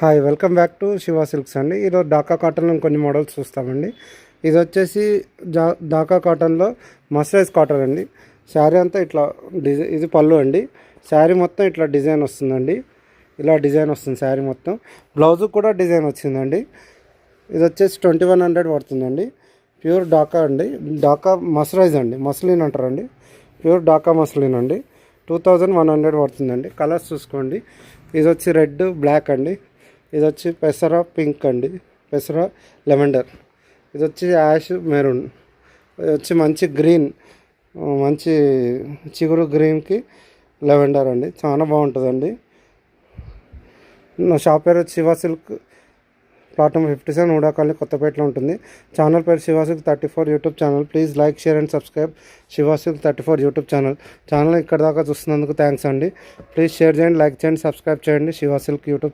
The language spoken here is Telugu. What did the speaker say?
Hi welcome back to Shiva silks అండి. ఈరోజు ఢాకా కాటన్లో కొన్ని మోడల్స్ చూస్తామండి. ఇది వచ్చేసి ఢాకా కాటన్లో మస్టరైజ్ కాటన్ అండి. శారీ అంతా ఇట్లా ఇది పళ్ళు అండి. శారీ మొత్తం ఇట్లా డిజైన్ వస్తుందండి. ఇలా డిజైన్ వస్తుంది శారీ మొత్తం. బ్లౌజ్ కూడా డిజైన్ వచ్చిందండి. ఇది వచ్చేసి 2100 పడుతుందండి. ప్యూర్ ఢాకా అండి. ఢాకా మస్టరైజ్ అండి, మస్లిన్ అంటారండి. ప్యూర్ ఢాకా మస్లిన్ అండి. 2100 పడుతుందండి. కలర్స్ చూసుకోండి. ఇది వచ్చి రెడ్, బ్లాక్ అండి. ఇది వచ్చి పెసర పింక్ అండి, పెసర లెవెండర్. ఇది వచ్చి యాష్ మెరూన్. ఇది వచ్చి మంచి గ్రీన్, మంచి చిగురు గ్రీన్కి లెవెండర్ అండి. చాలా బాగుంటుందండి. నా షాప్ పేరు వచ్చి శివ సిల్క్, ప్లాట్ నెంబర్ 57, ఊడాకాలనీ, కొత్తపేటలో ఉంటుంది. ఛానల్ పేరు Shiva silk 34 YouTube channel. Please like, share and subscribe Shiva silk 34 YouTube channel ఇక్కడ దాకా చూస్తున్నందుకు థ్యాంక్స్ అండి. ప్లీజ్ షేర్ చేయండి, లైక్ చేయండి, సబ్స్క్రైబ్ చేయండి శివ సిల్క్ యూట్యూబ్